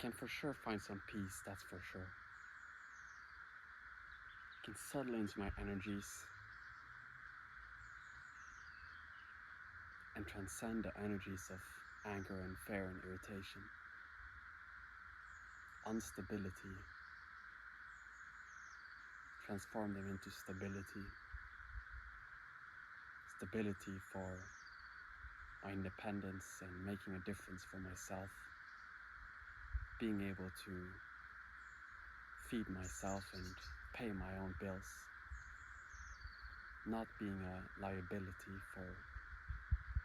can for sure find some peace, that's for sure. I can settle into my energies and transcend the energies of anger and fear and irritation, instability, transform them into stability. Stability for my independence and making a difference for myself, being able to feed myself and pay my own bills, not being a liability for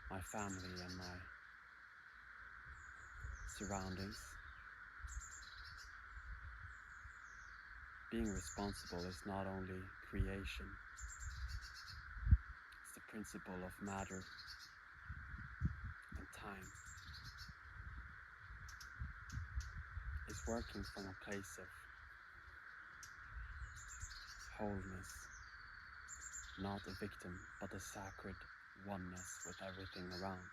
my family and my surroundings. Being responsible is not only creation, it's the principle of matter and time. It's working from a place of wholeness, not a victim, but a sacred oneness with everything around.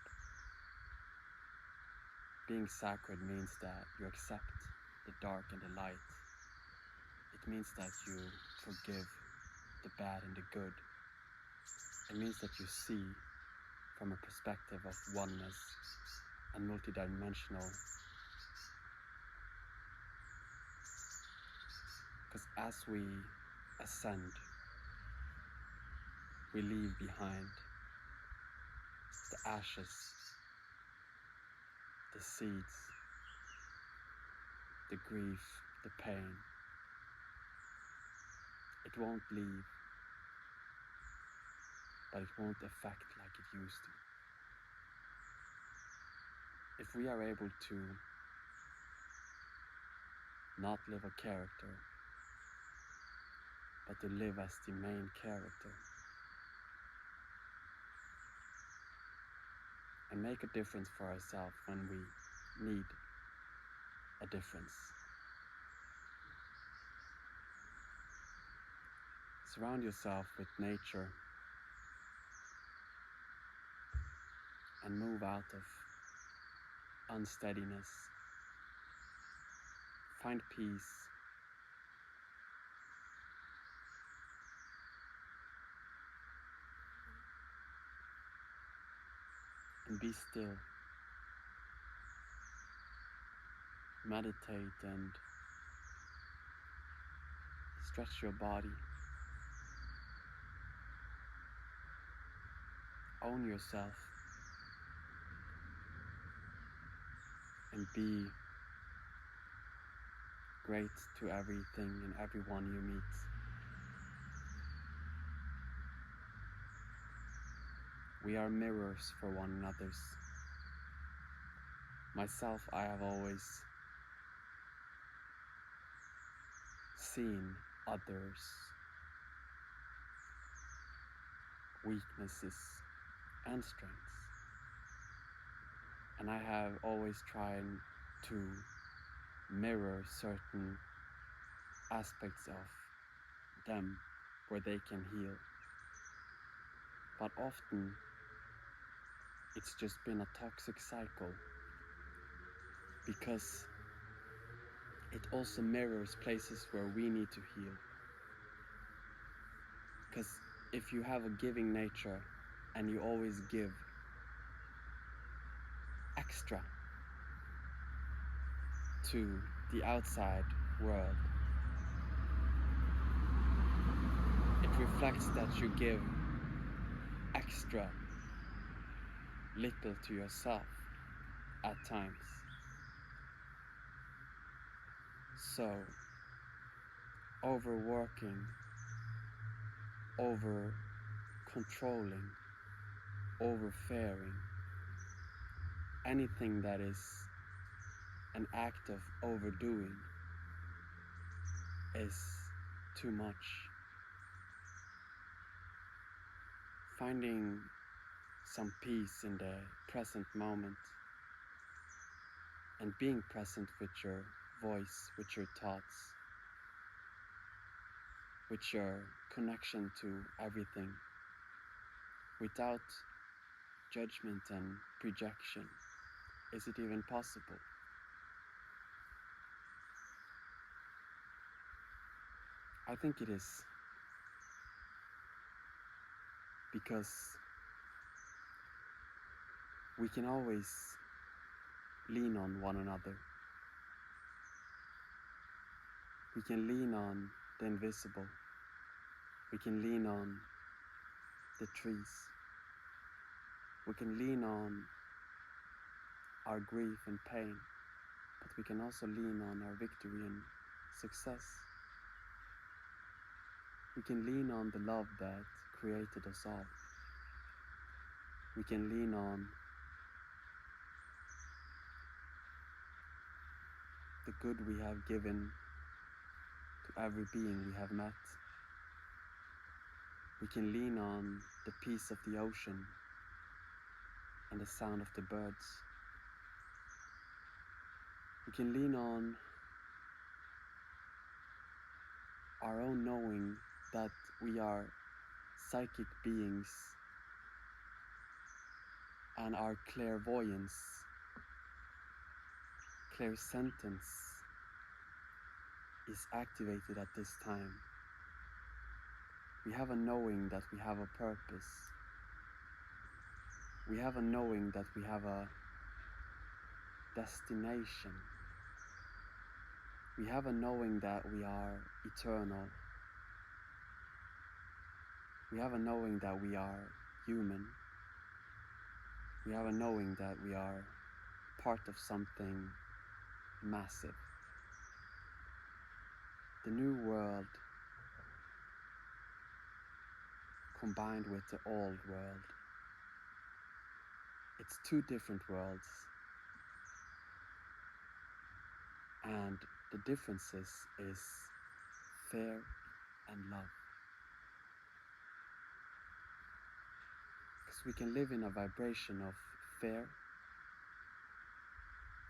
Being sacred means that you accept the dark and the light. It means that you forgive the bad and the good. It means that you see from a perspective of oneness and multidimensional. Because as we ascend, we leave behind the ashes, the seeds, the grief, the pain. It won't leave, but it won't affect like it used to. If we are able to not live a character, but to live as the main character, and make a difference for ourselves when we need a difference. Surround yourself with nature and move out of unsteadiness. Find peace. And be still. Meditate and stretch your body. Own yourself. And be great to everything and everyone you meet. We are mirrors for one another's. Myself, I have always seen others' weaknesses and strengths. And I have always tried to mirror certain aspects of them where they can heal. But often it's just been a toxic cycle, because it also mirrors places where we need to heal. Because if you have a giving nature and you always give extra to the outside world, it reflects that you give extra little to yourself at times. So, overworking, over controlling, overfaring, anything that is an act of overdoing is too much. Finding some peace in the present moment and being present with your voice, with your thoughts, with your connection to everything, without judgment and projection. Is it even possible? I think it is because we can always lean on one another. We can lean on the invisible. We can lean on the trees. We can lean on our grief and pain, but we can also lean on our victory and success. We can lean on the love that created us all. We can lean on the good we have given to every being we have met. We can lean on the peace of the ocean and the sound of the birds. We can lean on our own knowing that we are psychic beings and our clairvoyance, clairsentience is activated at this time. We have a knowing that we have a purpose. We have a knowing that we have a destination. We have a knowing that we are eternal. We have a knowing that we are human. We have a knowing that we are part of something massive. The new world combined with the old world. It's two different worlds. And the differences is fear and love. Because we can live in a vibration of fear,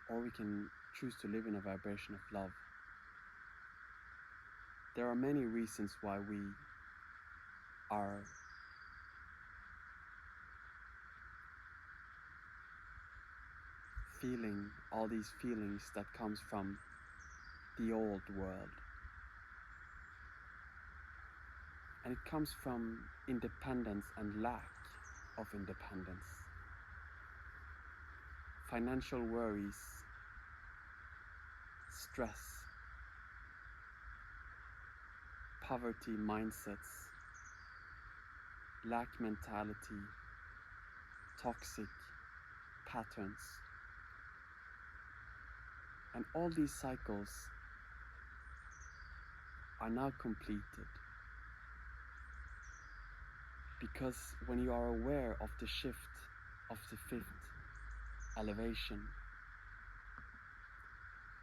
or we can choose to live in a vibration of love. There are many reasons why we are feeling all these feelings that comes from the old world. And it comes from independence and lack of independence. Financial worries, stress, poverty mindsets, lack mentality, toxic patterns. And all these cycles are now completed. Because when you are aware of the shift of the fifth elevation,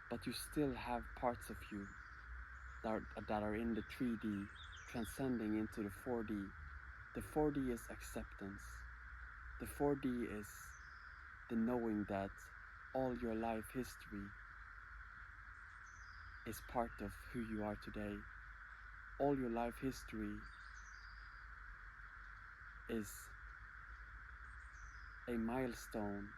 but you still have parts of you that are in the 3D, transcending into the 4D. The 4D is acceptance. The 4D is the knowing that all your life history is part of who you are today. All your life history is a milestone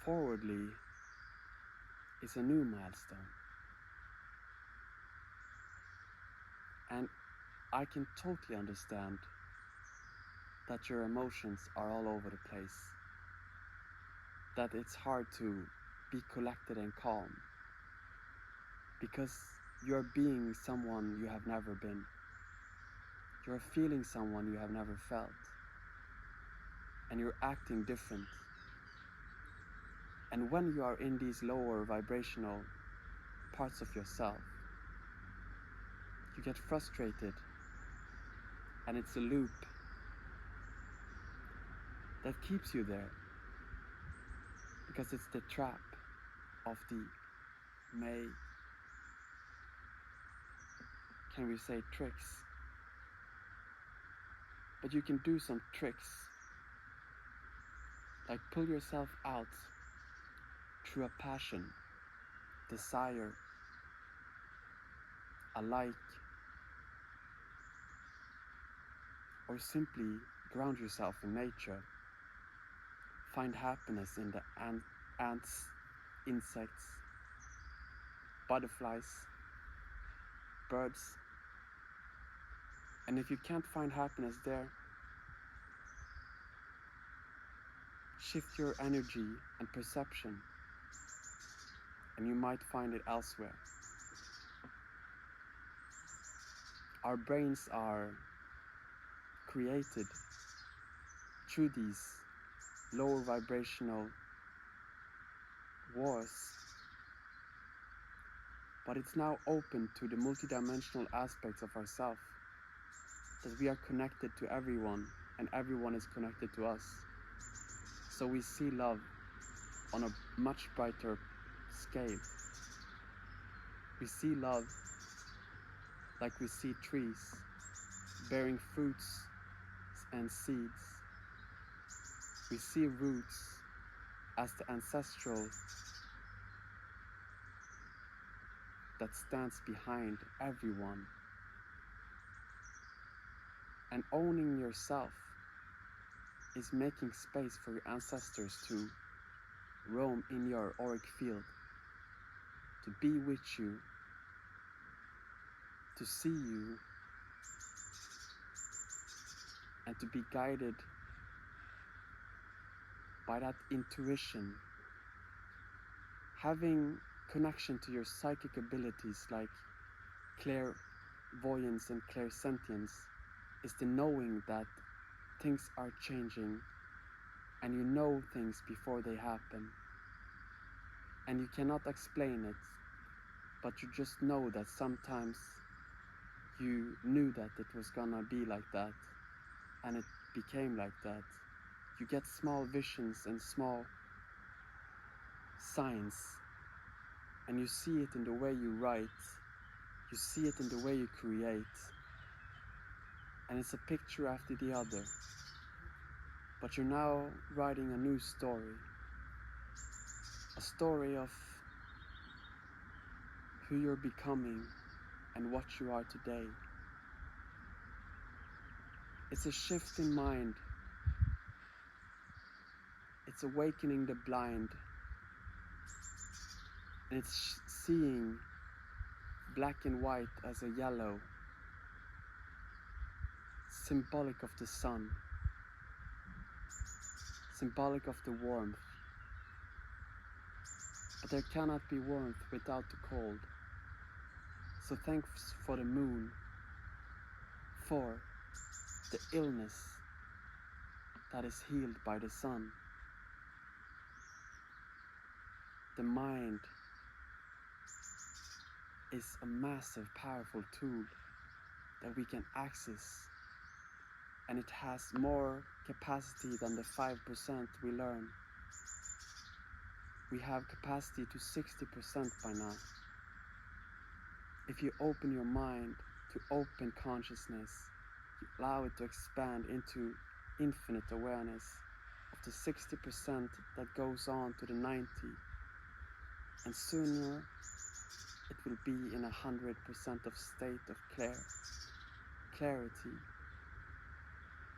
forwardly is a new milestone. And I can totally understand that your emotions are all over the place, that it's hard to be collected and calm, because you're being someone you have never been. You're feeling someone you have never felt, and you're acting different. And when you are in these lower vibrational parts of yourself, you get frustrated, and it's a loop that keeps you there, because it's the trap of the can we say tricks? But you can do some tricks, like pull yourself out through a passion, desire, a like, or simply ground yourself in nature. find happiness in the ants, insects, butterflies, birds. And if you can't find happiness there, shift your energy and perception, and you might find it elsewhere. Our brains are created through these lower vibrational wars, but it's now open to the multidimensional aspects of ourselves, that we are connected to everyone and everyone is connected to us. So we see love on a much brighter scale. We see love like we see trees bearing fruits and seeds. We see roots as the ancestral that stands behind everyone. And owning yourself is making space for your ancestors to roam in your auric field, to be with you, to see you, and to be guided by that intuition. Having connection to your psychic abilities like clairvoyance and clairsentience is the knowing that things are changing and you know things before they happen. And you cannot explain it, but you just know that sometimes you knew that it was gonna be like that and it became like that. You get small visions and small signs, and you see it in the way you write, you see it in the way you create, and it's a picture after the other. But you're now writing a new story, a story of who you're becoming and what you are today. It's a shift in mind. It's awakening the blind. And it's seeing black and white as a yellow, symbolic of the sun, symbolic of the warmth. But there cannot be warmth without the cold. So thanks for the moon, for the illness that is healed by the sun. The mind is a massive, powerful tool that we can access, and it has more capacity than the 5% we learn. We have capacity to 60% by now. If you open your mind to open consciousness, you allow it to expand into infinite awareness of the 60% that goes on to the 90, and sooner it will be in 100% of state of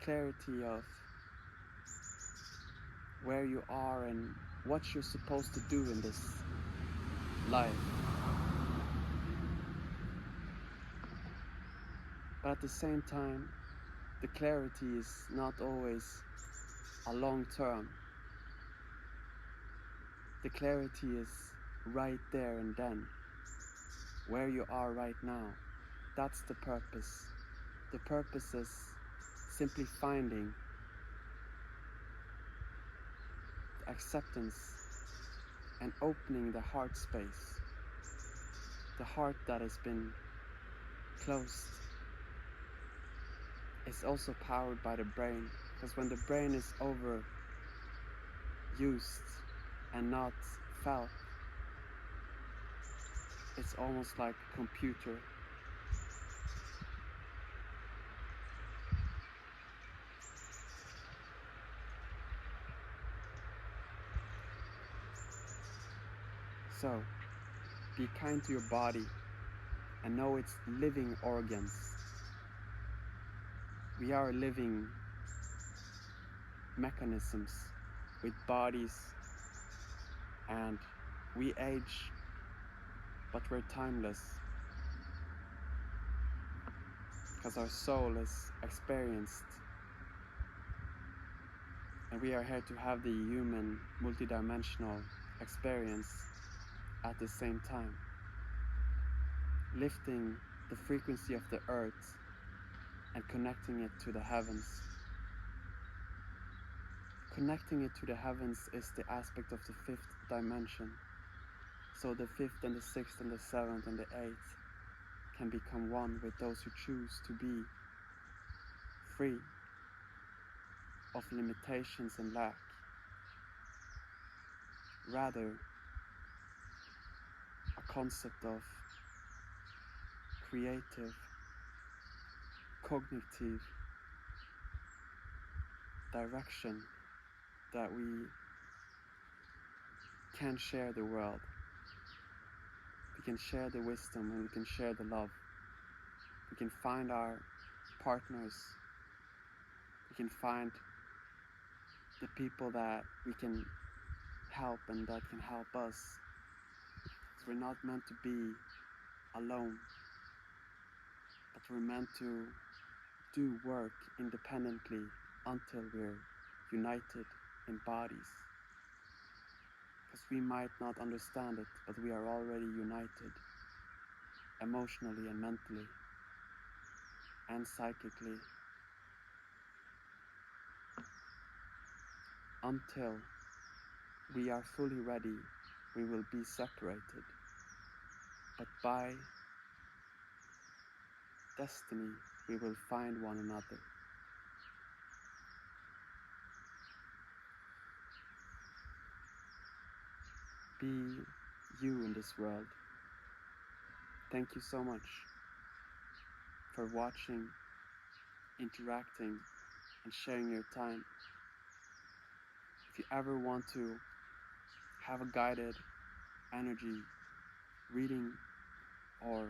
clarity of where you are and what you're supposed to do in this life. But at the same time, the clarity is not always a long term. The clarity is right there and then, where you are right now. That's the purpose. The purpose is simply finding the acceptance and opening the heart space. The heart that has been closed is also powered by the brain, because when the brain is overused and not felt, it's almost like a computer. So, be kind to your body and know it's living organs. We are living mechanisms with bodies, and we age, but we're timeless, because our soul is experienced, and we are here to have the human, multidimensional experience at the same time, lifting the frequency of the earth and connecting it to the heavens. Connecting it to the heavens is the aspect of the fifth dimension. So the fifth and the sixth and the seventh and the eighth can become one with those who choose to be free of limitations and lack. Rather, a concept of creative, cognitive direction that we can share the world. We can share the wisdom and we can share the love. We can find our partners. We can find the people that we can help and that can help us. We're not meant to be alone, but we're meant to do work independently until we're united in bodies. Because we might not understand it, but we are already united emotionally and mentally and psychically. Until we are fully ready, we will be separated. But by destiny, we will find one another. Be you in this world. Thank you so much for watching, interacting, and sharing your time. If you ever want to have a guided energy reading or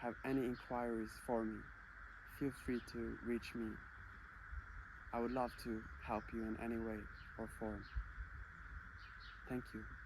have any inquiries for me, feel free to reach me. I would love to help you in any way or form. Thank you.